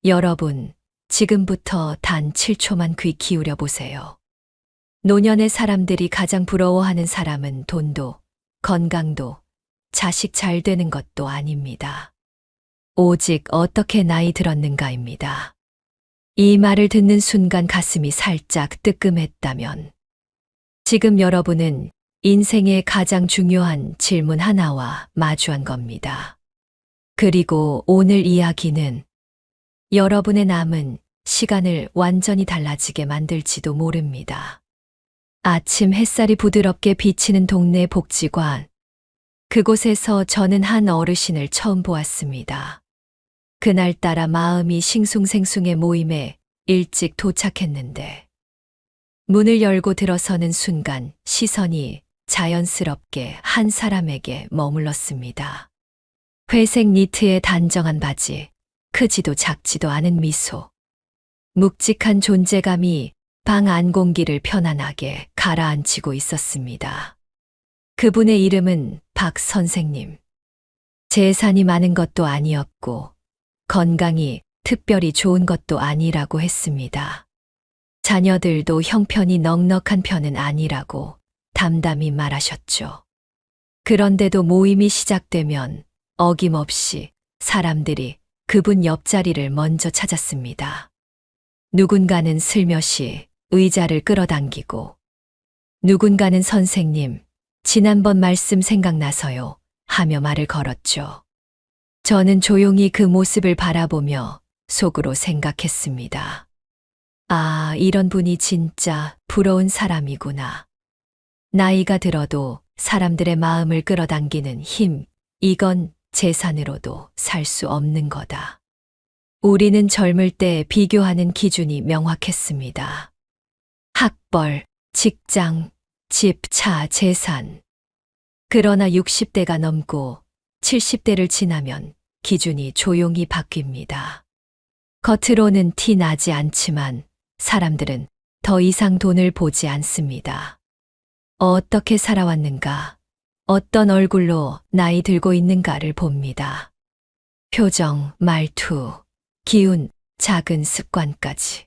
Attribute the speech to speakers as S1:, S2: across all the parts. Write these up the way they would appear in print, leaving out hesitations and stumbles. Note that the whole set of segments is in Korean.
S1: 여러분, 지금부터 단 7초만 귀 기울여 보세요. 노년의 사람들이 가장 부러워하는 사람은 돈도, 건강도, 자식 잘 되는 것도 아닙니다. 오직 어떻게 나이 들었는가입니다. 이 말을 듣는 순간 가슴이 살짝 뜨끔했다면, 지금 여러분은 인생의 가장 중요한 질문 하나와 마주한 겁니다. 그리고 오늘 이야기는 여러분의 남은 시간을 완전히 달라지게 만들지도 모릅니다. 아침 햇살이 부드럽게 비치는 동네 복지관. 그곳에서 저는 한 어르신을 처음 보았습니다. 그날따라 마음이 싱숭생숭해 모임에 일찍 도착했는데, 문을 열고 들어서는 순간 시선이 자연스럽게 한 사람에게 머물렀습니다. 회색 니트에 단정한 바지, 크지도 작지도 않은 미소. 묵직한 존재감이 방 안 공기를 편안하게 가라앉히고 있었습니다. 그분의 이름은 박 선생님. 재산이 많은 것도 아니었고, 건강이 특별히 좋은 것도 아니라고 했습니다. 자녀들도 형편이 넉넉한 편은 아니라고 담담히 말하셨죠. 그런데도 모임이 시작되면 어김없이 사람들이 그분 옆자리를 먼저 찾았습니다. 누군가는 슬며시 의자를 끌어당기고, 누군가는 선생님, 지난번 말씀 생각나서요 하며 말을 걸었죠. 저는 조용히 그 모습을 바라보며 속으로 생각했습니다. 아, 이런 분이 진짜 부러운 사람이구나. 나이가 들어도 사람들의 마음을 끌어당기는 힘, 이건 재산으로도 살 수 없는 거다. 우리는 젊을 때 비교하는 기준이 명확했습니다. 학벌, 직장, 집, 차, 재산. 그러나 60대가 넘고 70대를 지나면 기준이 조용히 바뀝니다. 겉으로는 티 나지 않지만 사람들은 더 이상 돈을 보지 않습니다. 어떻게 살아왔는가, 어떤 얼굴로 나이 들고 있는가를 봅니다. 표정, 말투, 기운, 작은 습관까지.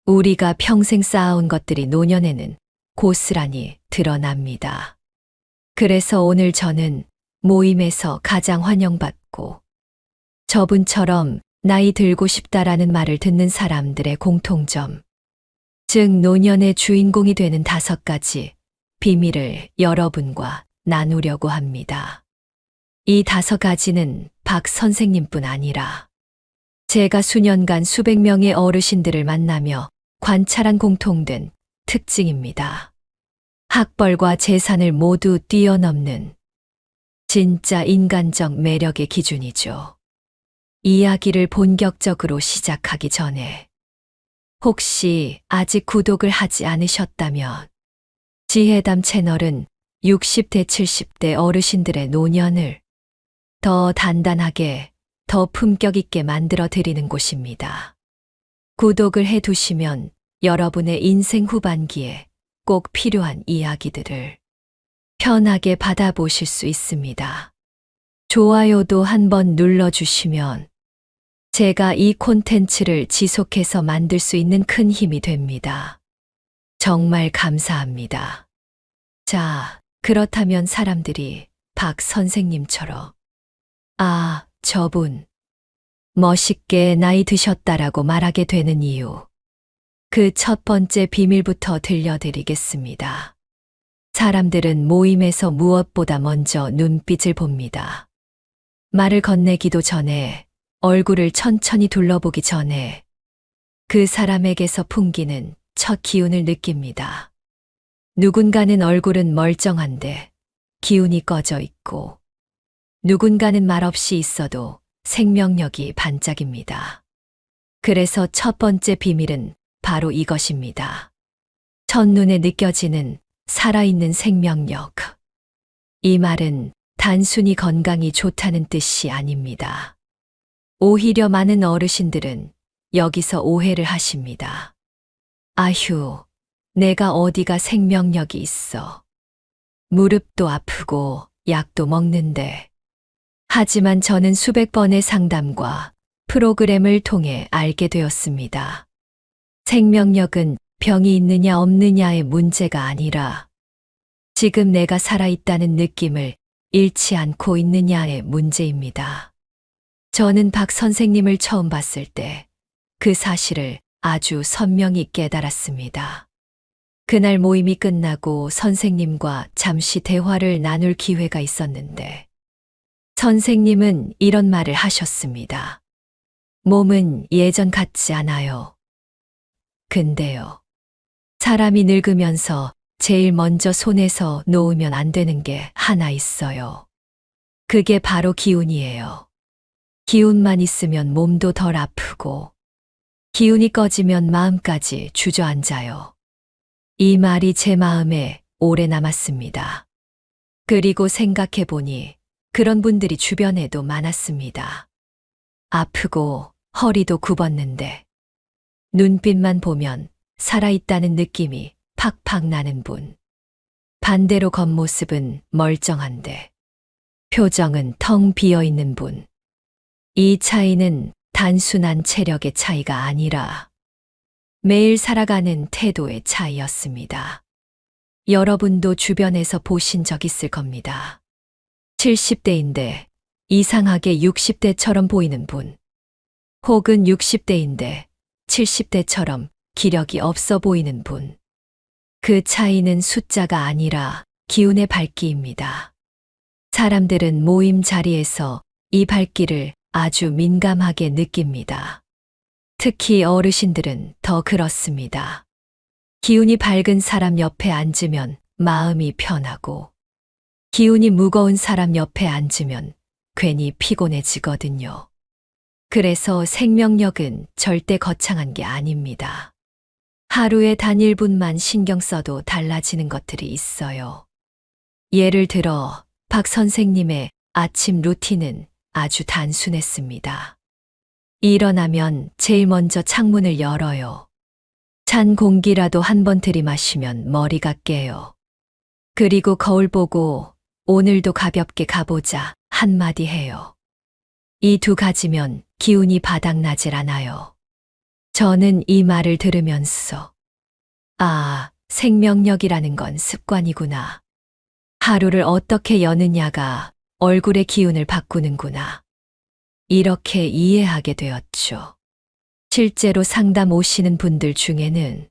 S1: 우리가 평생 쌓아온 것들이 노년에는 고스란히 드러납니다. 그래서 오늘 저는 모임에서 가장 환영받고, 저분처럼 나이 들고 싶다라는 말을 듣는 사람들의 공통점, 즉 노년의 주인공이 되는 5가지 비밀을 여러분과 나누려고 합니다. 이 5가지는 박 선생님뿐 아니라 제가 수년간 수백 명의 어르신들을 만나며 관찰한 공통된 특징입니다. 학벌과 재산을 모두 뛰어넘는 진짜 인간적 매력의 기준이죠. 이야기를 본격적으로 시작하기 전에 혹시 아직 구독을 하지 않으셨다면 지혜담 채널은 60대, 70대 어르신들의 노년을 더 단단하게, 더 품격 있게 만들어 드리는 곳입니다. 구독을 해 두시면 여러분의 인생 후반기에 꼭 필요한 이야기들을 편하게 받아보실 수 있습니다. 좋아요도 한번 눌러주시면 제가 이 콘텐츠를 지속해서 만들 수 있는 큰 힘이 됩니다. 정말 감사합니다. 자, 그렇다면 사람들이 박 선생님처럼 아, 저분 멋있게 나이 드셨다라고 말하게 되는 이유, 그 첫 번째 비밀부터 들려드리겠습니다. 사람들은 모임에서 무엇보다 먼저 눈빛을 봅니다. 말을 건네기도 전에, 얼굴을 천천히 둘러보기 전에 그 사람에게서 풍기는 첫 기운을 느낍니다. 누군가는 얼굴은 멀쩡한데 기운이 꺼져 있고, 누군가는 말없이 있어도 생명력이 반짝입니다. 그래서 첫 번째 비밀은 바로 이것입니다. 첫눈에 느껴지는 살아있는 생명력. 이 말은 단순히 건강이 좋다는 뜻이 아닙니다. 오히려 많은 어르신들은 여기서 오해를 하십니다. 아휴, 내가 어디가 생명력이 있어. 무릎도 아프고 약도 먹는데. 하지만 저는 수백 번의 상담과 프로그램을 통해 알게 되었습니다. 생명력은 병이 있느냐 없느냐의 문제가 아니라 지금 내가 살아있다는 느낌을 잃지 않고 있느냐의 문제입니다. 저는 박 선생님을 처음 봤을 때 그 사실을 아주 선명히 깨달았습니다. 그날 모임이 끝나고 선생님과 잠시 대화를 나눌 기회가 있었는데 선생님은 이런 말을 하셨습니다. 몸은 예전 같지 않아요. 근데요. 사람이 늙으면서 제일 먼저 손에서 놓으면 안 되는 게 하나 있어요. 그게 바로 기운이에요. 기운만 있으면 몸도 덜 아프고 기운이 꺼지면 마음까지 주저앉아요. 이 말이 제 마음에 오래 남았습니다. 그리고 생각해 보니 그런 분들이 주변에도 많았습니다. 아프고 허리도 굽었는데 눈빛만 보면 살아있다는 느낌이 팍팍 나는 분. 반대로 겉모습은 멀쩡한데 표정은 텅 비어 있는 분. 이 차이는 단순한 체력의 차이가 아니라 매일 살아가는 태도의 차이였습니다. 여러분도 주변에서 보신 적 있을 겁니다. 70대인데 이상하게 60대처럼 보이는 분. 혹은 60대인데 70대처럼 기력이 없어 보이는 분. 그 차이는 숫자가 아니라 기운의 밝기입니다. 사람들은 모임 자리에서 이 밝기를 아주 민감하게 느낍니다. 특히 어르신들은 더 그렇습니다. 기운이 밝은 사람 옆에 앉으면 마음이 편하고 기운이 무거운 사람 옆에 앉으면 괜히 피곤해지거든요. 그래서 생명력은 절대 거창한 게 아닙니다. 하루에 단 1분만 신경 써도 달라지는 것들이 있어요. 예를 들어 박 선생님의 아침 루틴은 아주 단순했습니다. 일어나면 제일 먼저 창문을 열어요. 찬 공기라도 한 번 들이마시면 머리가 깨요. 그리고 거울 보고 오늘도 가볍게 가보자 한마디 해요. 이 두 가지면 기운이 바닥나질 않아요. 저는 이 말을 들으면서 생명력이라는 건 습관이구나. 하루를 어떻게 여느냐가 얼굴의 기운을 바꾸는구나. 이렇게 이해하게 되었죠. 실제로 상담 오시는 분들 중에는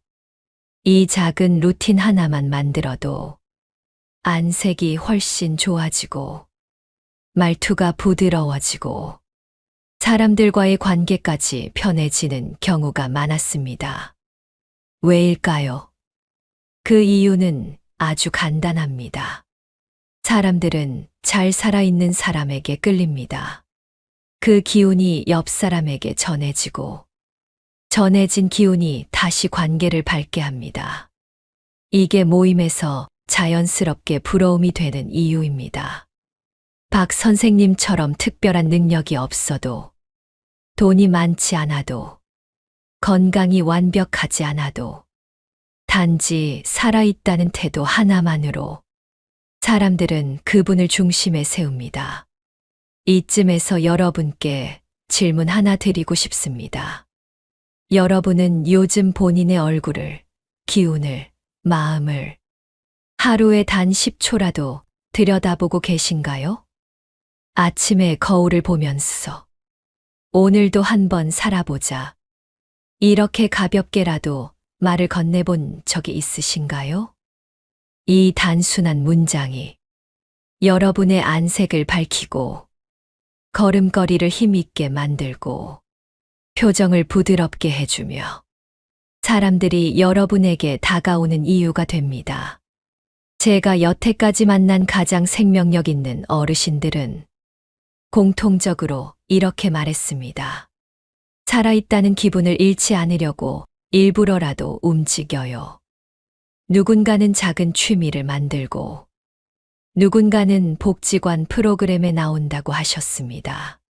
S1: 이 작은 루틴 하나만 만들어도 안색이 훨씬 좋아지고 말투가 부드러워지고 사람들과의 관계까지 편해지는 경우가 많았습니다. 왜일까요? 그 이유는 아주 간단합니다. 사람들은 잘 살아있는 사람에게 끌립니다. 그 기운이 옆 사람에게 전해지고 전해진 기운이 다시 관계를 밝게 합니다. 이게 모임에서 자연스럽게 부러움이 되는 이유입니다. 박 선생님처럼 특별한 능력이 없어도 돈이 많지 않아도 건강이 완벽하지 않아도 단지 살아있다는 태도 하나만으로 사람들은 그분을 중심에 세웁니다. 이쯤에서 여러분께 질문 하나 드리고 싶습니다. 여러분은 요즘 본인의 얼굴을, 기운을, 마음을 하루에 단 10초라도 들여다보고 계신가요? 아침에 거울을 보면서 오늘도 한번 살아보자. 이렇게 가볍게라도 말을 건네본 적이 있으신가요? 이 단순한 문장이 여러분의 안색을 밝히고 걸음걸이를 힘있게 만들고 표정을 부드럽게 해주며 사람들이 여러분에게 다가오는 이유가 됩니다. 제가 여태까지 만난 가장 생명력 있는 어르신들은 공통적으로 이렇게 말했습니다. 살아있다는 기분을 잃지 않으려고 일부러라도 움직여요. 누군가는 작은 취미를 만들고 누군가는 복지관 프로그램에 나온다고 하셨습니다.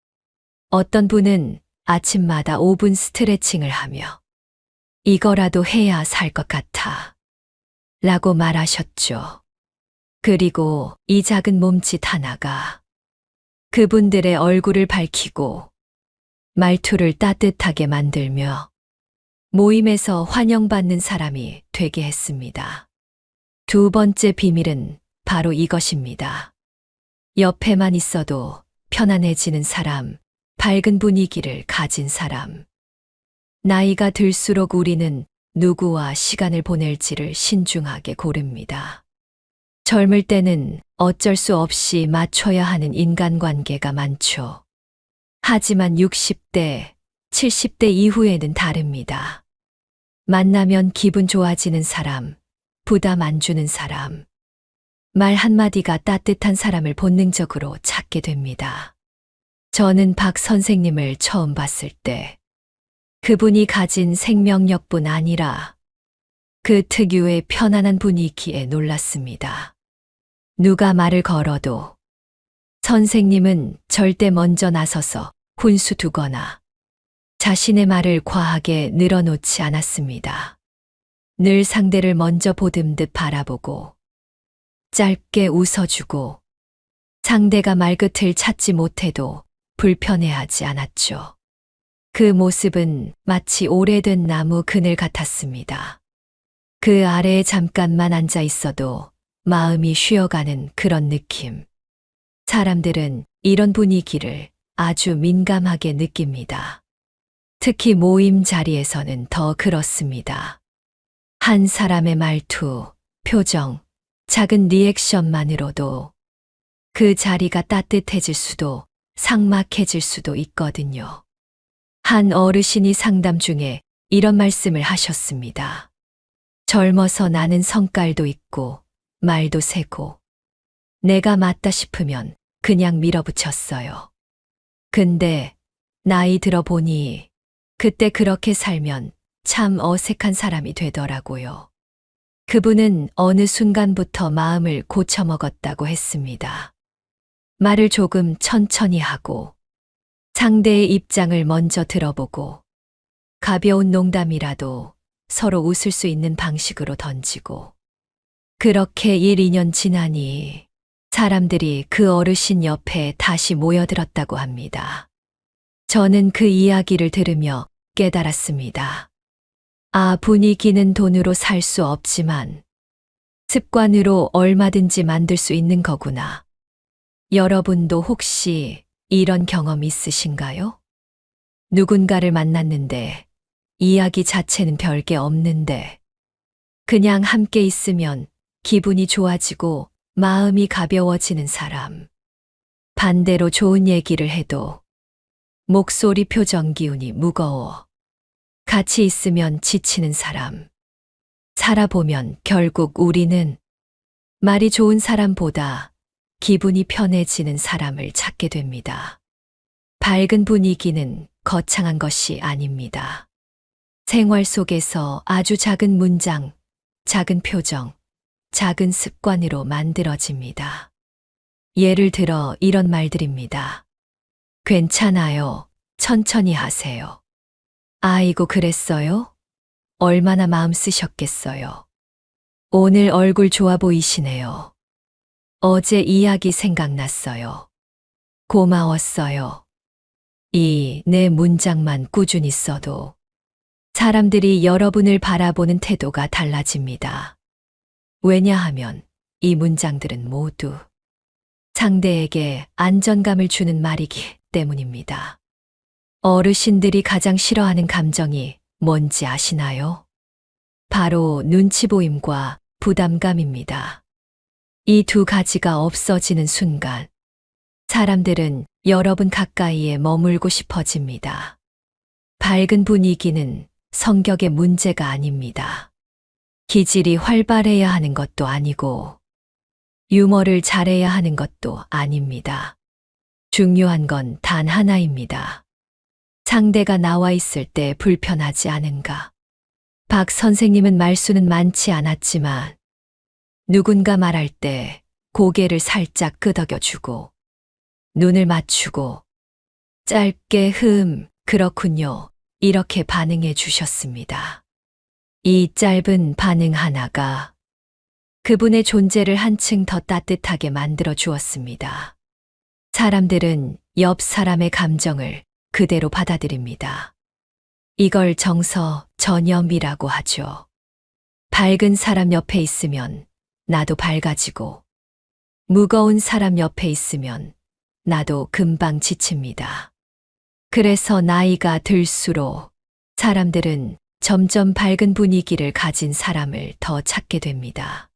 S1: 어떤 분은 아침마다 5분 스트레칭을 하며 이거라도 해야 살 것 같아 라고 말하셨죠. 그리고 이 작은 몸짓 하나가 그분들의 얼굴을 밝히고 말투를 따뜻하게 만들며 모임에서 환영받는 사람이 되게 했습니다. 두 번째 비밀은 바로 이것입니다. 옆에만 있어도 편안해지는 사람, 밝은 분위기를 가진 사람. 나이가 들수록 우리는 누구와 시간을 보낼지를 신중하게 고릅니다. 젊을 때는 어쩔 수 없이 맞춰야 하는 인간관계가 많죠. 하지만 60대, 70대 이후에는 다릅니다. 만나면 기분 좋아지는 사람, 부담 안 주는 사람, 말 한마디가 따뜻한 사람을 본능적으로 찾게 됩니다. 저는 박 선생님을 처음 봤을 때 그분이 가진 생명력뿐 아니라 그 특유의 편안한 분위기에 놀랐습니다. 누가 말을 걸어도 선생님은 절대 먼저 나서서 훈수 두거나 자신의 말을 과하게 늘어놓지 않았습니다. 늘 상대를 먼저 보듬듯 바라보고 짧게 웃어주고 상대가 말끝을 찾지 못해도 불편해하지 않았죠. 그 모습은 마치 오래된 나무 그늘 같았습니다. 그 아래에 잠깐만 앉아 있어도 마음이 쉬어가는 그런 느낌. 사람들은 이런 분위기를 아주 민감하게 느낍니다. 특히 모임 자리에서는 더 그렇습니다. 한 사람의 말투, 표정, 작은 리액션만으로도 그 자리가 따뜻해질 수도 삭막해질 수도 있거든요. 한 어르신이 상담 중에 이런 말씀을 하셨습니다. 젊어서 나는 성깔도 있고 말도 세고 내가 맞다 싶으면 그냥 밀어붙였어요. 근데 나이 들어보니 그때 그렇게 살면 참 어색한 사람이 되더라고요. 그분은 어느 순간부터 마음을 고쳐먹었다고 했습니다. 말을 조금 천천히 하고 상대의 입장을 먼저 들어보고 가벼운 농담이라도 서로 웃을 수 있는 방식으로 던지고 그렇게 1, 2년 지나니 사람들이 그 어르신 옆에 다시 모여들었다고 합니다. 저는 그 이야기를 들으며 깨달았습니다. 아, 분위기는 돈으로 살 수 없지만 습관으로 얼마든지 만들 수 있는 거구나. 여러분도 혹시 이런 경험 있으신가요? 누군가를 만났는데 이야기 자체는 별게 없는데 그냥 함께 있으면 기분이 좋아지고 마음이 가벼워지는 사람. 반대로 좋은 얘기를 해도 목소리 표정 기운이 무거워. 같이 있으면 지치는 사람. 살아보면 결국 우리는 말이 좋은 사람보다 기분이 편해지는 사람을 찾게 됩니다. 밝은 분위기는 거창한 것이 아닙니다. 생활 속에서 아주 작은 문장, 작은 표정, 작은 습관으로 만들어집니다. 예를 들어 이런 말들입니다. 괜찮아요. 천천히 하세요. 아이고, 그랬어요? 얼마나 마음 쓰셨겠어요. 오늘 얼굴 좋아 보이시네요. 어제 이야기 생각났어요. 고마웠어요. 이 네 문장만 꾸준히 써도 사람들이 여러분을 바라보는 태도가 달라집니다. 왜냐하면 이 문장들은 모두 상대에게 안정감을 주는 말이기 때문입니다. 어르신들이 가장 싫어하는 감정이 뭔지 아시나요? 바로 눈치 보임과 부담감입니다. 이 두 가지가 없어지는 순간 사람들은 여러분 가까이에 머물고 싶어집니다. 밝은 분위기는 성격의 문제가 아닙니다. 기질이 활발해야 하는 것도 아니고 유머를 잘해야 하는 것도 아닙니다. 중요한 건 단 하나입니다. 상대가 나와 있을 때 불편하지 않은가. 박 선생님은 말수는 많지 않았지만 누군가 말할 때 고개를 살짝 끄덕여주고 눈을 맞추고 짧게 그렇군요. 이렇게 반응해 주셨습니다. 이 짧은 반응 하나가 그분의 존재를 한층 더 따뜻하게 만들어 주었습니다. 사람들은 옆 사람의 감정을 그대로 받아들입니다. 이걸 정서 전염이라고 하죠. 밝은 사람 옆에 있으면 나도 밝아지고, 무거운 사람 옆에 있으면 나도 금방 지칩니다. 그래서 나이가 들수록 사람들은 점점 밝은 분위기를 가진 사람을 더 찾게 됩니다.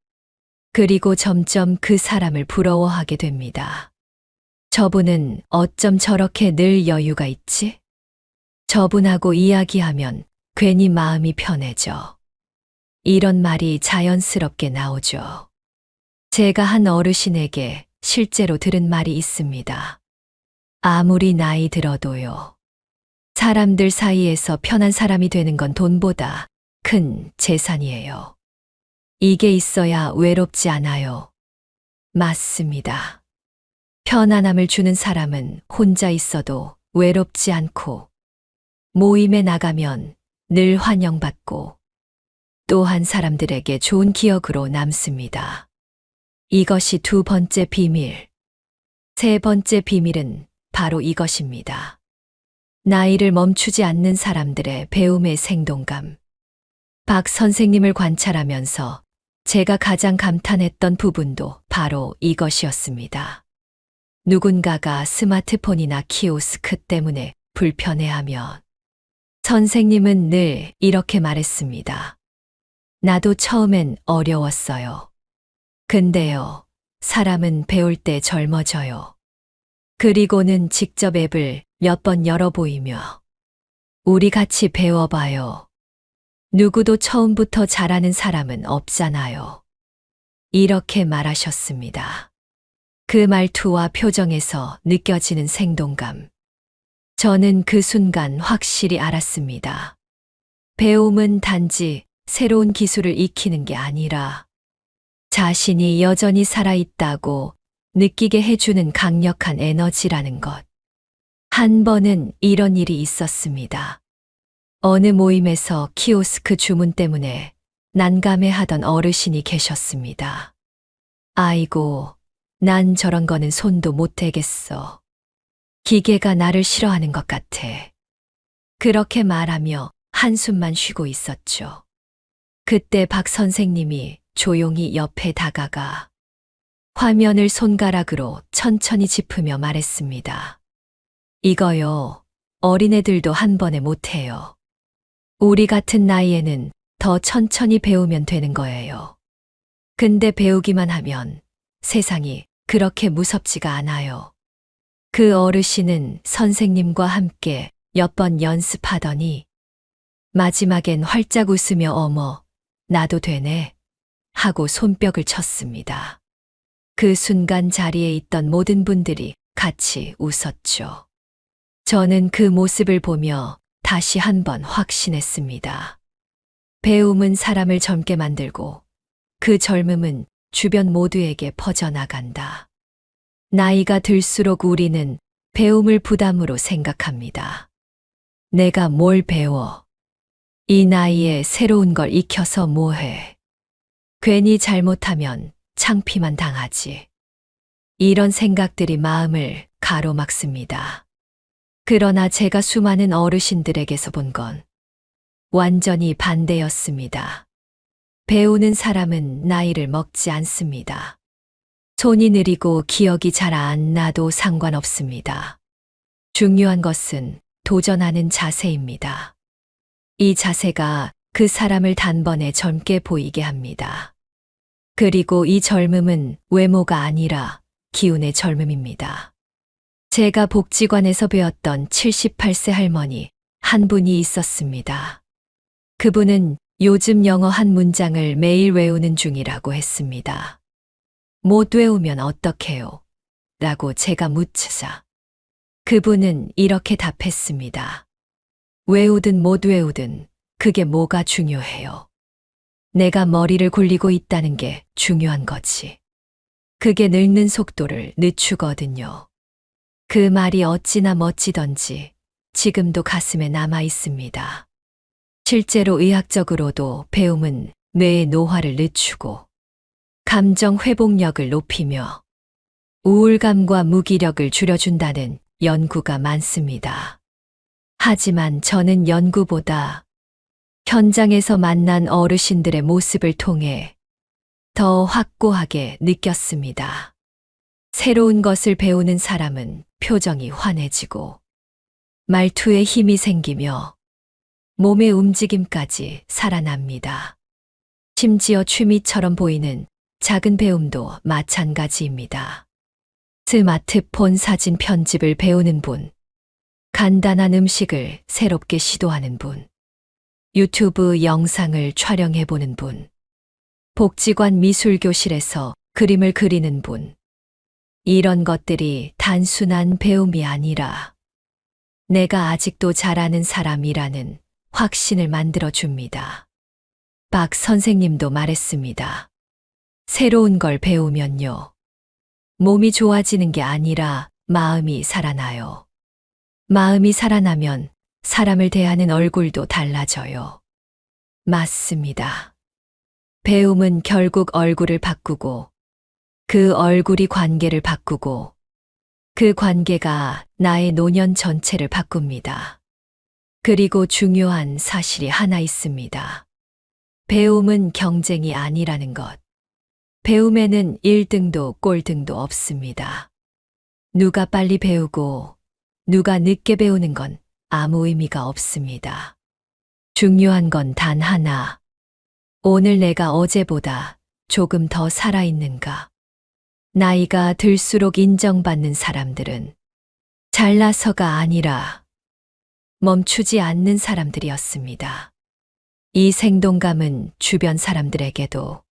S1: 그리고 점점 그 사람을 부러워하게 됩니다. 저분은 어쩜 저렇게 늘 여유가 있지? 저분하고 이야기하면 괜히 마음이 편해져. 이런 말이 자연스럽게 나오죠. 제가 한 어르신에게 실제로 들은 말이 있습니다. 아무리 나이 들어도요. 사람들 사이에서 편한 사람이 되는 건 돈보다 큰 재산이에요. 이게 있어야 외롭지 않아요. 맞습니다. 편안함을 주는 사람은 혼자 있어도 외롭지 않고, 모임에 나가면 늘 환영받고, 또한 사람들에게 좋은 기억으로 남습니다. 이것이 두 번째 비밀. 세 번째 비밀은 바로 이것입니다. 나이를 멈추지 않는 사람들의 배움의 생동감. 박 선생님을 관찰하면서 제가 가장 감탄했던 부분도 바로 이것이었습니다. 누군가가 스마트폰이나 키오스크 때문에 불편해하면 선생님은 늘 이렇게 말했습니다. 나도 처음엔 어려웠어요. 근데요, 사람은 배울 때 젊어져요. 그리고는 직접 앱을 몇 번 열어보이며 우리 같이 배워봐요. 누구도 처음부터 잘하는 사람은 없잖아요. 이렇게 말하셨습니다. 그 말투와 표정에서 느껴지는 생동감. 저는 그 순간 확실히 알았습니다. 배움은 단지 새로운 기술을 익히는 게 아니라 자신이 여전히 살아있다고 느끼게 해주는 강력한 에너지라는 것. 한 번은 이런 일이 있었습니다. 어느 모임에서 키오스크 주문 때문에 난감해하던 어르신이 계셨습니다. 아이고, 난 저런 거는 손도 못 대겠어. 기계가 나를 싫어하는 것 같아. 그렇게 말하며 한숨만 쉬고 있었죠. 그때 박 선생님이 조용히 옆에 다가가 화면을 손가락으로 천천히 짚으며 말했습니다. 이거요, 어린애들도 한 번에 못해요. 우리 같은 나이에는 더 천천히 배우면 되는 거예요. 근데 배우기만 하면 세상이 그렇게 무섭지가 않아요. 그 어르신은 선생님과 함께 몇 번 연습하더니 마지막엔 활짝 웃으며 어머, 나도 되네 하고 손뼉을 쳤습니다. 그 순간 자리에 있던 모든 분들이 같이 웃었죠. 저는 그 모습을 보며 다시 한번 확신했습니다. 배움은 사람을 젊게 만들고 그 젊음은 주변 모두에게 퍼져나간다. 나이가 들수록 우리는 배움을 부담으로 생각합니다. 내가 뭘 배워? 이 나이에 새로운 걸 익혀서 뭐해? 괜히 잘못하면 창피만 당하지. 이런 생각들이 마음을 가로막습니다. 그러나 제가 수많은 어르신들에게서 본 건 완전히 반대였습니다. 배우는 사람은 나이를 먹지 않습니다. 손이 느리고 기억이 잘 안 나도 상관없습니다. 중요한 것은 도전하는 자세입니다. 이 자세가 그 사람을 단번에 젊게 보이게 합니다. 그리고 이 젊음은 외모가 아니라 기운의 젊음입니다. 제가 복지관에서 배웠던 78세 할머니 한 분이 있었습니다. 그분은 요즘 영어 한 문장을 매일 외우는 중이라고 했습니다. 못 외우면 어떡해요? 라고 제가 묻자 그분은 이렇게 답했습니다. 외우든 못 외우든 그게 뭐가 중요해요. 내가 머리를 굴리고 있다는 게 중요한 거지. 그게 늙는 속도를 늦추거든요. 그 말이 어찌나 멋지던지 지금도 가슴에 남아 있습니다. 실제로 의학적으로도 배움은 뇌의 노화를 늦추고 감정 회복력을 높이며 우울감과 무기력을 줄여준다는 연구가 많습니다. 하지만 저는 연구보다 현장에서 만난 어르신들의 모습을 통해 더 확고하게 느꼈습니다. 새로운 것을 배우는 사람은 표정이 환해지고 말투에 힘이 생기며 몸의 움직임까지 살아납니다. 심지어 취미처럼 보이는 작은 배움도 마찬가지입니다. 스마트폰 사진 편집을 배우는 분, 간단한 음식을 새롭게 시도하는 분, 유튜브 영상을 촬영해보는 분, 복지관 미술교실에서 그림을 그리는 분. 이런 것들이 단순한 배움이 아니라 내가 아직도 잘하는 사람이라는 확신을 만들어줍니다. 박 선생님도 말했습니다. 새로운 걸 배우면요. 몸이 좋아지는 게 아니라 마음이 살아나요. 마음이 살아나면 사람을 대하는 얼굴도 달라져요. 맞습니다. 배움은 결국 얼굴을 바꾸고 그 얼굴이 관계를 바꾸고 그 관계가 나의 노년 전체를 바꿉니다. 그리고 중요한 사실이 하나 있습니다. 배움은 경쟁이 아니라는 것. 배움에는 1등도 꼴등도 없습니다. 누가 빨리 배우고 누가 늦게 배우는 건 아무 의미가 없습니다. 중요한 건 단 하나. 오늘 내가 어제보다 조금 더 살아있는가. 나이가 들수록 인정받는 사람들은 잘나서가 아니라 멈추지 않는 사람들이었습니다. 이 생동감은 주변 사람들에게도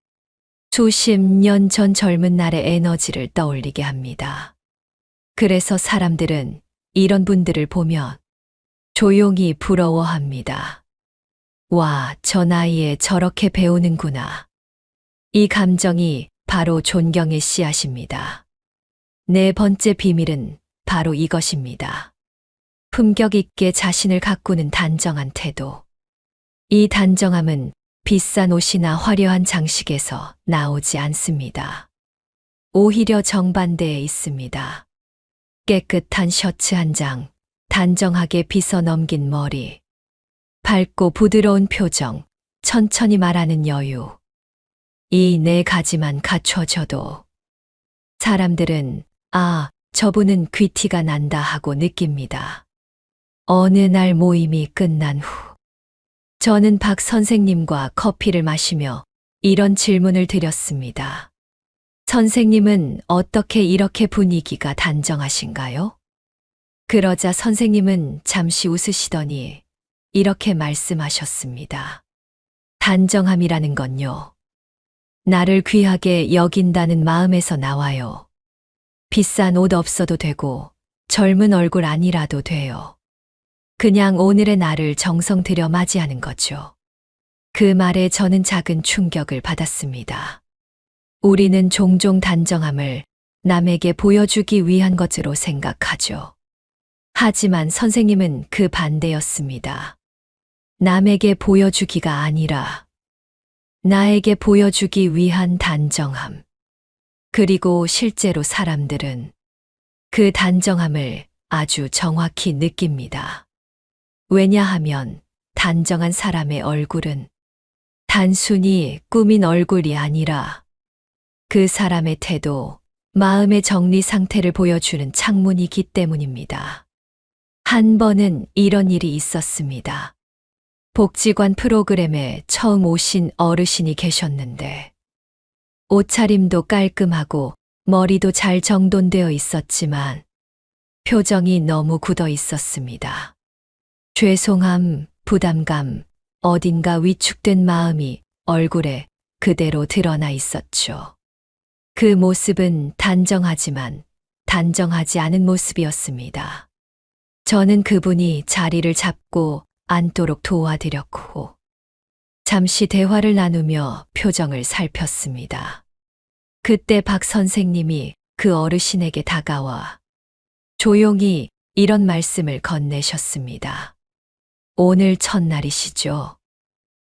S1: 수십 년 전 젊은 날의 에너지를 떠올리게 합니다. 그래서 사람들은 이런 분들을 보면 조용히 부러워합니다. 와, 저 나이에 저렇게 배우는구나. 이 감정이 바로 존경의 씨앗입니다. 네 번째 비밀은 바로 이것입니다. 품격 있게 자신을 가꾸는 단정한 태도. 이 단정함은 비싼 옷이나 화려한 장식에서 나오지 않습니다. 오히려 정반대에 있습니다. 깨끗한 셔츠 한 장, 단정하게 빗어 넘긴 머리, 밝고 부드러운 표정, 천천히 말하는 여유. 이 네 가지만 갖춰져도 사람들은 저분은 귀티가 난다 하고 느낍니다. 어느 날 모임이 끝난 후 저는 박 선생님과 커피를 마시며 이런 질문을 드렸습니다. 선생님은 어떻게 이렇게 분위기가 단정하신가요? 그러자 선생님은 잠시 웃으시더니 이렇게 말씀하셨습니다. 단정함이라는 건요. 나를 귀하게 여긴다는 마음에서 나와요. 비싼 옷 없어도 되고 젊은 얼굴 아니라도 돼요. 그냥 오늘의 나를 정성 들여 맞이하는 거죠. 그 말에 저는 작은 충격을 받았습니다. 우리는 종종 단정함을 남에게 보여주기 위한 것으로 생각하죠. 하지만 선생님은 그 반대였습니다. 남에게 보여주기가 아니라 나에게 보여주기 위한 단정함. 그리고 실제로 사람들은 그 단정함을 아주 정확히 느낍니다. 왜냐하면 단정한 사람의 얼굴은 단순히 꾸민 얼굴이 아니라 그 사람의 태도, 마음의 정리 상태를 보여주는 창문이기 때문입니다. 한 번은 이런 일이 있었습니다. 복지관 프로그램에 처음 오신 어르신이 계셨는데 옷차림도 깔끔하고 머리도 잘 정돈되어 있었지만 표정이 너무 굳어 있었습니다. 죄송함, 부담감, 어딘가 위축된 마음이 얼굴에 그대로 드러나 있었죠. 그 모습은 단정하지만 단정하지 않은 모습이었습니다. 저는 그분이 자리를 잡고 앉도록 도와드렸고 잠시 대화를 나누며 표정을 살폈습니다. 그때 박 선생님이 그 어르신에게 다가와 조용히 이런 말씀을 건네셨습니다. 오늘 첫날이시죠?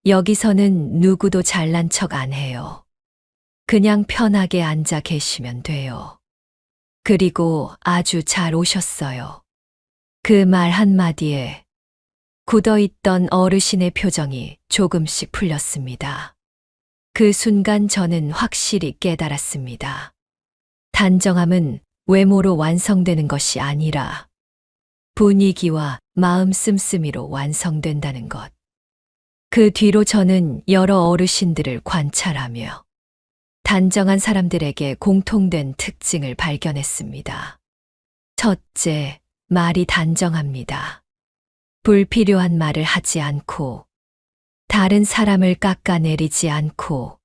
S1: 여기서는 누구도 잘난 척 안 해요. 그냥 편하게 앉아 계시면 돼요. 그리고 아주 잘 오셨어요. 그 말 한마디에 굳어있던 어르신의 표정이 조금씩 풀렸습니다. 그 순간 저는 확실히 깨달았습니다. 단정함은 외모로 완성되는 것이 아니라 분위기와 마음 씀씀이로 완성된다는 것. 그 뒤로 저는 여러 어르신들을 관찰하며 단정한 사람들에게 공통된 특징을 발견했습니다. 첫째, 말이 단정합니다. 불필요한 말을 하지 않고, 다른 사람을 깎아내리지 않고,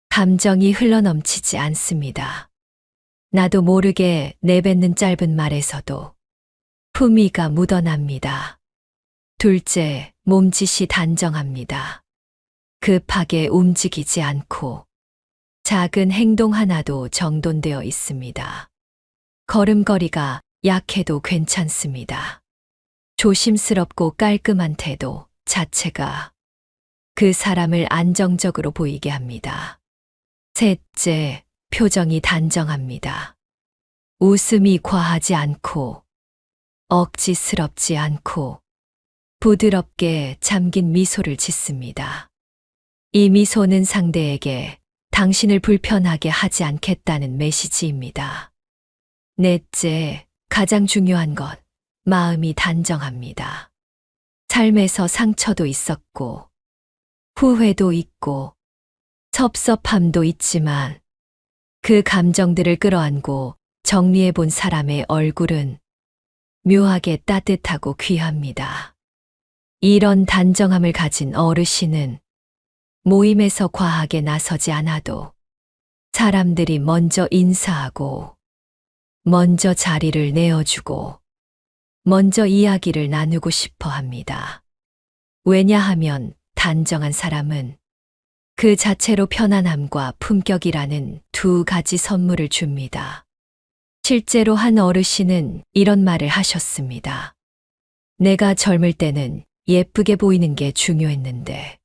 S1: 감정이 흘러넘치지 않습니다. 나도 모르게 내뱉는 짧은 말에서도 품위가 묻어납니다. 둘째, 몸짓이 단정합니다. 급하게 움직이지 않고, 작은 행동 하나도 정돈되어 있습니다. 걸음걸이가 약해도 괜찮습니다. 조심스럽고 깔끔한 태도 자체가 그 사람을 안정적으로 보이게 합니다. 셋째, 표정이 단정합니다. 웃음이 과하지 않고, 억지스럽지 않고, 부드럽게 잠긴 미소를 짓습니다. 이 미소는 상대에게 당신을 불편하게 하지 않겠다는 메시지입니다. 넷째, 가장 중요한 것, 마음이 단정합니다. 삶에서 상처도 있었고, 후회도 있고, 섭섭함도 있지만, 그 감정들을 끌어안고 정리해 본 사람의 얼굴은 묘하게 따뜻하고 귀합니다. 이런 단정함을 가진 어르신은 모임에서 과하게 나서지 않아도 사람들이 먼저 인사하고, 먼저 자리를 내어주고, 먼저 이야기를 나누고 싶어 합니다. 왜냐하면 단정한 사람은 그 자체로 편안함과 품격이라는 두 가지 선물을 줍니다. 실제로 한 어르신은 이런 말을 하셨습니다. 내가 젊을 때는 예쁘게 보이는 게 중요했는데,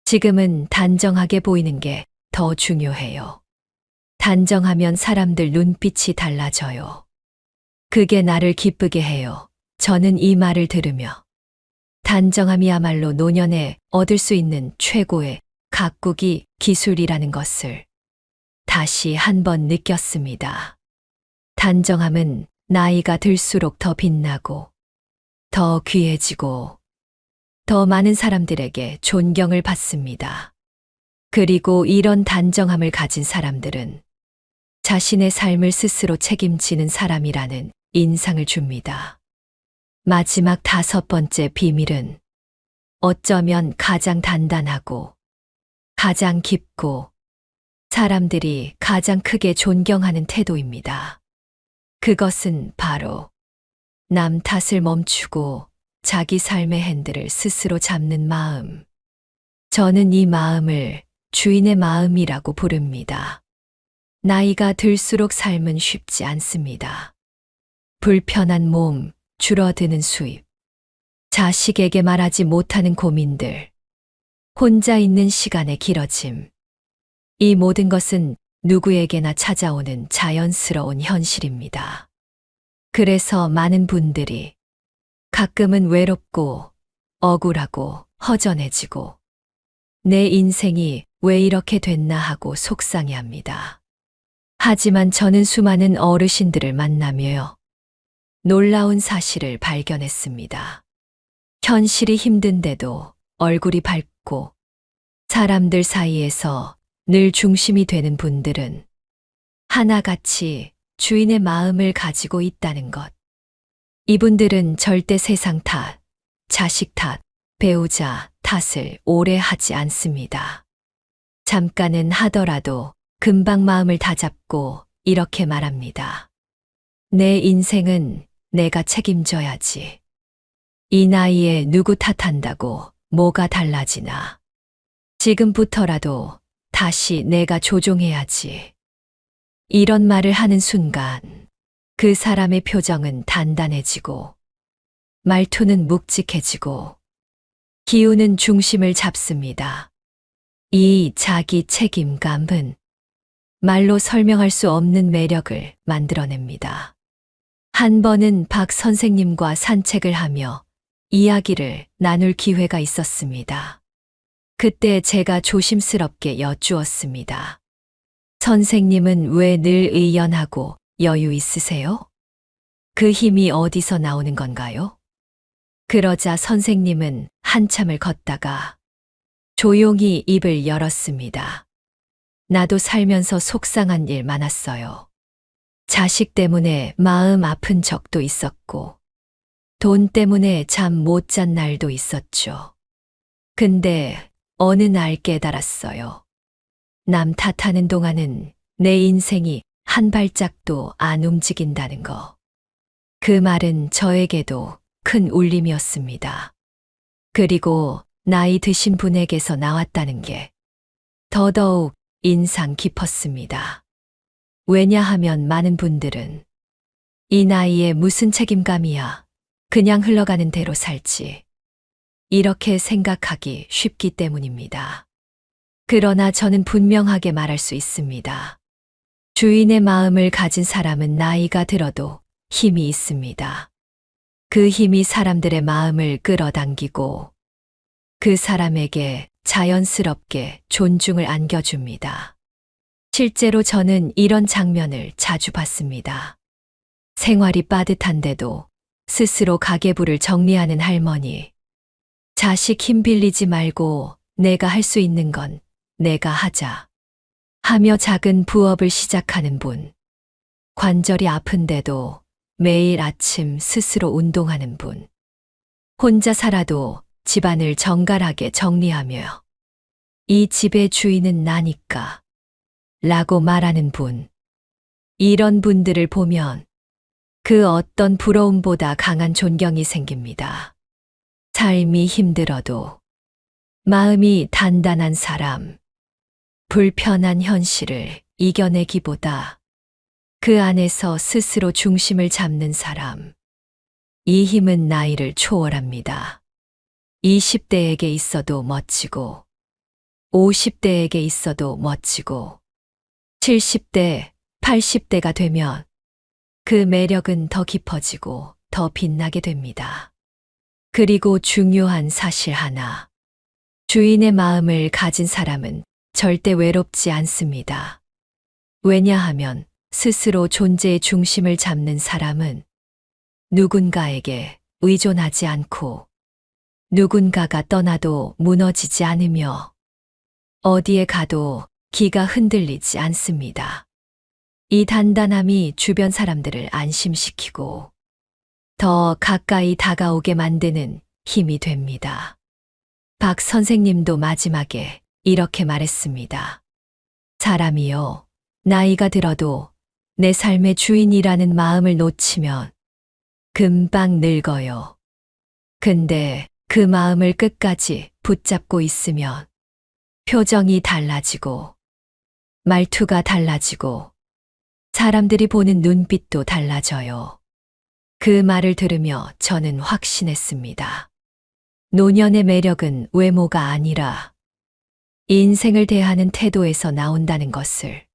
S1: 지금은 단정하게 보이는 게 더 중요해요. 단정하면 사람들 눈빛이 달라져요. 그게 나를 기쁘게 해요. 저는 이 말을 들으며 단정함이야말로 노년에 얻을 수 있는 최고의 가꾸기 기술이라는 것을 다시 한번 느꼈습니다. 단정함은 나이가 들수록 더 빛나고, 더 귀해지고, 더 많은 사람들에게 존경을 받습니다. 그리고 이런 단정함을 가진 사람들은 자신의 삶을 스스로 책임지는 사람이라는 인상을 줍니다. 마지막 5번째 비밀은 어쩌면 가장 단단하고 가장 깊고 사람들이 가장 크게 존경하는 태도입니다. 그것은 바로 남 탓을 멈추고 자기 삶의 핸들을 스스로 잡는 마음. 저는 이 마음을 주인의 마음이라고 부릅니다. 나이가 들수록 삶은 쉽지 않습니다. 불편한 몸, 줄어드는 수입, 자식에게 말하지 못하는 고민들, 혼자 있는 시간의 길어짐. 이 모든 것은 누구에게나 찾아오는 자연스러운 현실입니다. 그래서 많은 분들이 가끔은 외롭고 억울하고 허전해지고 내 인생이 왜 이렇게 됐나 하고 속상해합니다. 하지만 저는 수많은 어르신들을 만나며 놀라운 사실을 발견했습니다. 현실이 힘든데도 얼굴이 밝고 사람들 사이에서 늘 중심이 되는 분들은 하나같이 주인의 마음을 가지고 있다는 것. 이분들은 절대 세상 탓, 자식 탓, 배우자 탓을 오래 하지 않습니다. 잠깐은 하더라도 금방 마음을 다잡고 이렇게 말합니다. 내 인생은 내가 책임져야지. 이 나이에 누구 탓한다고 뭐가 달라지나. 지금부터라도 다시 내가 조종해야지. 이런 말을 하는 순간 그 사람의 표정은 단단해지고 말투는 묵직해지고 기운은 중심을 잡습니다. 이 자기 책임감은 말로 설명할 수 없는 매력을 만들어냅니다. 한 번은 박 선생님과 산책을 하며 이야기를 나눌 기회가 있었습니다. 그때 제가 조심스럽게 여쭈었습니다. 선생님은 왜 늘 의연하고 여유 있으세요? 그 힘이 어디서 나오는 건가요? 그러자 선생님은 한참을 걷다가 조용히 입을 열었습니다. 나도 살면서 속상한 일 많았어요. 자식 때문에 마음 아픈 적도 있었고, 돈 때문에 잠 못 잔 날도 있었죠. 근데 어느 날 깨달았어요. 남 탓하는 동안은 내 인생이 한 발짝도 안 움직인다는 거. 그 말은 저에게도 큰 울림이었습니다. 그리고 나이 드신 분에게서 나왔다는 게 더더욱 인상 깊었습니다. 왜냐하면 많은 분들은 이 나이에 무슨 책임감이야, 그냥 흘러가는 대로 살지, 이렇게 생각하기 쉽기 때문입니다. 그러나 저는 분명하게 말할 수 있습니다. 주인의 마음을 가진 사람은 나이가 들어도 힘이 있습니다. 그 힘이 사람들의 마음을 끌어당기고 그 사람에게 자연스럽게 존중을 안겨줍니다. 실제로 저는 이런 장면을 자주 봤습니다. 생활이 빠듯한데도 스스로 가계부를 정리하는 할머니, 자식 힘 빌리지 말고 내가 할 수 있는 건 내가 하자 하며 작은 부업을 시작하는 분, 관절이 아픈데도 매일 아침 스스로 운동하는 분, 혼자 살아도 집안을 정갈하게 정리하며 이 집의 주인은 나니까 라고 말하는 분, 이런 분들을 보면 그 어떤 부러움보다 강한 존경이 생깁니다. 삶이 힘들어도 마음이 단단한 사람, 불편한 현실을 이겨내기보다 그 안에서 스스로 중심을 잡는 사람, 이 힘은 나이를 초월합니다. 20대에게 있어도 멋지고, 50대에게 있어도 멋지고, 70대, 80대가 되면 그 매력은 더 깊어지고 더 빛나게 됩니다. 그리고 중요한 사실 하나, 주인의 마음을 가진 사람은 절대 외롭지 않습니다. 왜냐하면 스스로 존재의 중심을 잡는 사람은 누군가에게 의존하지 않고 누군가가 떠나도 무너지지 않으며 어디에 가도 기가 흔들리지 않습니다. 이 단단함이 주변 사람들을 안심시키고 더 가까이 다가오게 만드는 힘이 됩니다. 박 선생님도 마지막에 이렇게 말했습니다. 사람이요, 나이가 들어도 내 삶의 주인이라는 마음을 놓치면 금방 늙어요. 근데 그 마음을 끝까지 붙잡고 있으면 표정이 달라지고 말투가 달라지고 사람들이 보는 눈빛도 달라져요. 그 말을 들으며 저는 확신했습니다. 노년의 매력은 외모가 아니라 인생을 대하는 태도에서 나온다는 것을.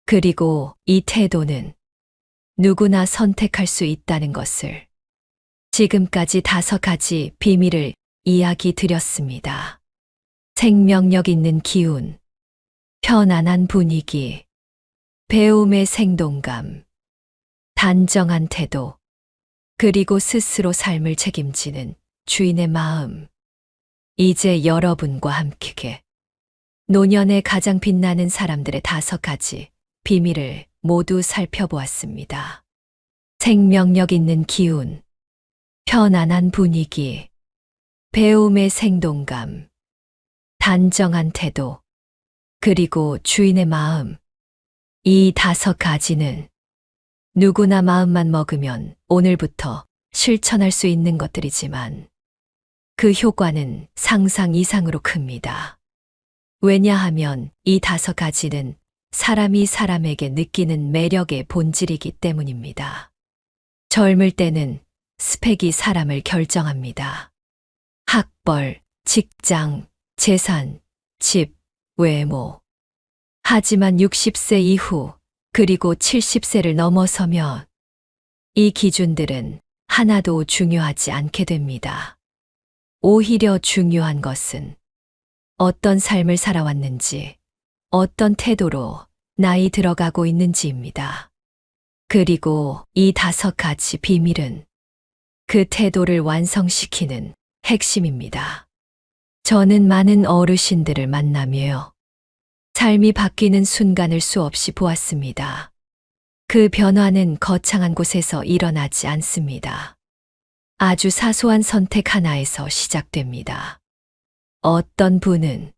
S1: 그리고 이 태도는 누구나 선택할 수 있다는 것을. 지금까지 5가지 비밀을 이야기 드렸습니다. 생명력 있는 기운, 편안한 분위기, 배움의 생동감, 단정한 태도, 그리고 스스로 삶을 책임지는 주인의 마음. 이제 여러분과 함께 노년에 가장 빛나는 사람들의 5가지 비밀을 모두 살펴보았습니다. 생명력 있는 기운, 편안한 분위기, 배움의 생동감, 단정한 태도, 그리고 주인의 마음. 이 5가지는 누구나 마음만 먹으면 오늘부터 실천할 수 있는 것들이지만 그 효과는 상상 이상으로 큽니다. 왜냐하면 이 5가지는 사람이 사람에게 느끼는 매력의 본질이기 때문입니다. 젊을 때는 스펙이 사람을 결정합니다. 학벌, 직장, 재산, 집, 외모. 하지만 60세 이후, 그리고 70세를 넘어서면 이 기준들은 하나도 중요하지 않게 됩니다. 오히려 중요한 것은 어떤 삶을 살아왔는지, 어떤 태도로 나이 들어가고 있는지입니다. 그리고 이 5가지 비밀은 그 태도를 완성시키는 핵심입니다. 저는 많은 어르신들을 만나며 삶이 바뀌는 순간을 수없이 보았습니다. 그 변화는 거창한 곳에서 일어나지 않습니다. 아주 사소한 선택 하나에서 시작됩니다. 어떤 분은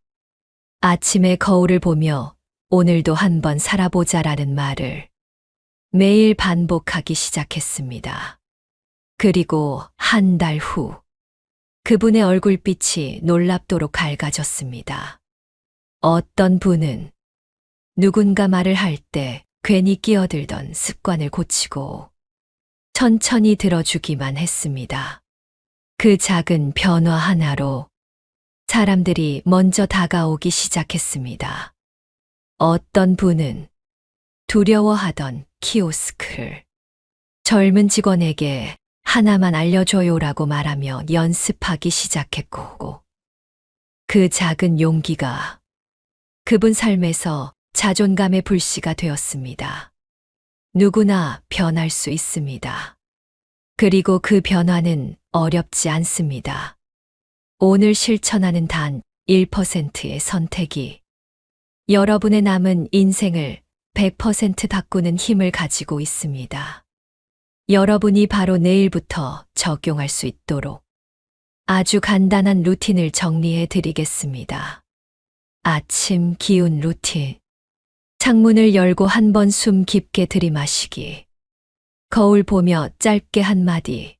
S1: 아침에 거울을 보며 오늘도 한번 살아보자라는 말을 매일 반복하기 시작했습니다. 그리고 한 달 후, 그분의 얼굴빛이 놀랍도록 밝아졌습니다. 어떤 분은 누군가 말을 할 때 괜히 끼어들던 습관을 고치고 천천히 들어주기만 했습니다. 그 작은 변화 하나로 사람들이 먼저 다가오기 시작했습니다. 어떤 분은 두려워하던 키오스크를 젊은 직원에게 하나만 알려줘요라고 말하며 연습하기 시작했고, 그 작은 용기가 그분 삶에서 자존감의 불씨가 되었습니다. 누구나 변할 수 있습니다. 그리고 그 변화는 어렵지 않습니다. 오늘 실천하는 단 1%의 선택이 여러분의 남은 인생을 100% 바꾸는 힘을 가지고 있습니다. 여러분이 바로 내일부터 적용할 수 있도록 아주 간단한 루틴을 정리해 드리겠습니다. 아침 기운 루틴. 창문을 열고 한 번 숨 깊게 들이마시기. 거울 보며 짧게 한마디.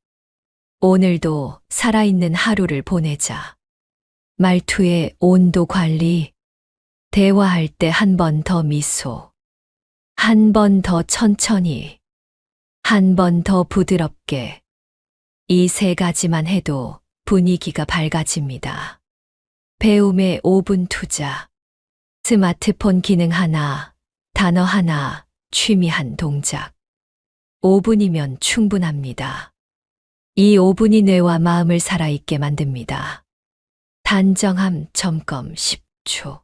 S1: 오늘도 살아있는 하루를 보내자. 말투의 온도 관리. 대화할 때 한 번 더 미소. 한 번 더 천천히. 한 번 더 부드럽게. 이 3가지만 해도 분위기가 밝아집니다. 배움에 5분 투자. 스마트폰 기능 하나, 단어 하나, 취미 한 동작. 5분이면 충분합니다. 이 5분이 뇌와 마음을 살아있게 만듭니다. 단정함 점검 10초.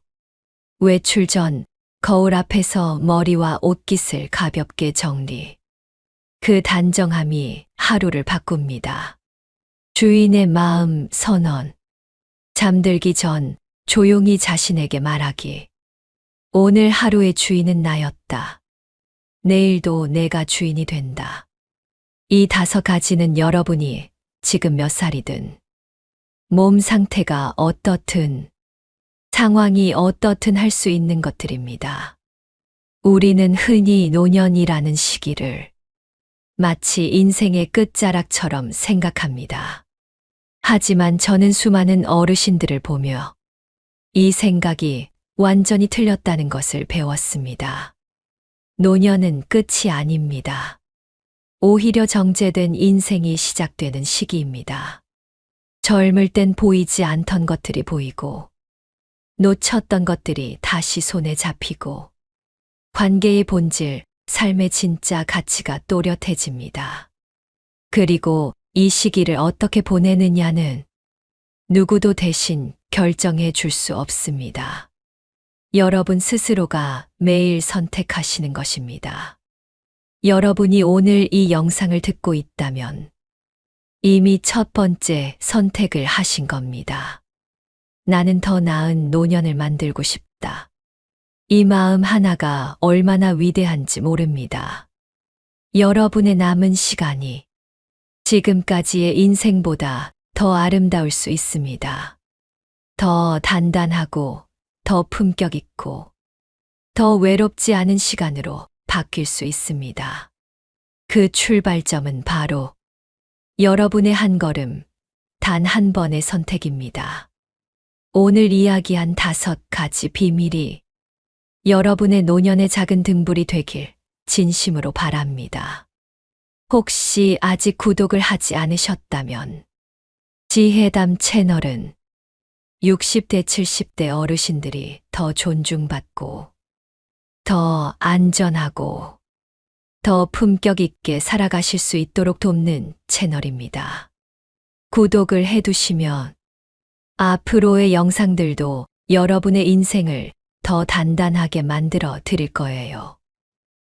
S1: 외출 전 거울 앞에서 머리와 옷깃을 가볍게 정리. 그 단정함이 하루를 바꿉니다. 주인의 마음 선언. 잠들기 전 조용히 자신에게 말하기. 오늘 하루의 주인은 나였다. 내일도 내가 주인이 된다. 이 5가지는 여러분이 지금 몇 살이든, 몸 상태가 어떻든, 상황이 어떻든 할 수 있는 것들입니다. 우리는 흔히 노년이라는 시기를 마치 인생의 끝자락처럼 생각합니다. 하지만 저는 수많은 어르신들을 보며 이 생각이 완전히 틀렸다는 것을 배웠습니다. 노년은 끝이 아닙니다. 오히려 정제된 인생이 시작되는 시기입니다. 젊을 땐 보이지 않던 것들이 보이고, 놓쳤던 것들이 다시 손에 잡히고, 관계의 본질, 삶의 진짜 가치가 또렷해집니다. 그리고 이 시기를 어떻게 보내느냐는 누구도 대신 결정해 줄 수 없습니다. 여러분 스스로가 매일 선택하시는 것입니다. 여러분이 오늘 이 영상을 듣고 있다면 이미 첫 번째 선택을 하신 겁니다. 나는 더 나은 노년을 만들고 싶다. 이 마음 하나가 얼마나 위대한지 모릅니다. 여러분의 남은 시간이 지금까지의 인생보다 더 아름다울 수 있습니다. 더 단단하고, 더 품격 있고, 더 외롭지 않은 시간으로 바뀔 수 있습니다. 그 출발점은 바로 여러분의 한 걸음, 단 한 번의 선택입니다. 오늘 이야기한 5가지 비밀이 여러분의 노년의 작은 등불이 되길 진심으로 바랍니다. 혹시 아직 구독을 하지 않으셨다면 지혜담 채널은 60대, 70대 어르신들이 더 존중받고, 더 안전하고, 더 품격 있게 살아가실 수 있도록 돕는 채널입니다. 구독을 해두시면 앞으로의 영상들도 여러분의 인생을 더 단단하게 만들어 드릴 거예요.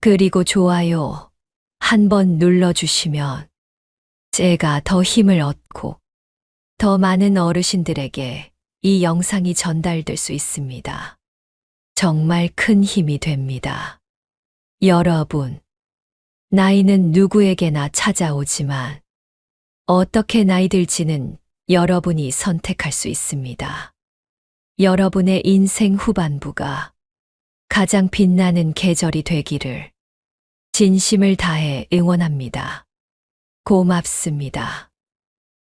S1: 그리고 좋아요 한번 눌러주시면 제가 더 힘을 얻고 더 많은 어르신들에게 이 영상이 전달될 수 있습니다. 정말 큰 힘이 됩니다. 여러분, 나이는 누구에게나 찾아오지만 어떻게 나이 들지는 여러분이 선택할 수 있습니다. 여러분의 인생 후반부가 가장 빛나는 계절이 되기를 진심을 다해 응원합니다. 고맙습니다.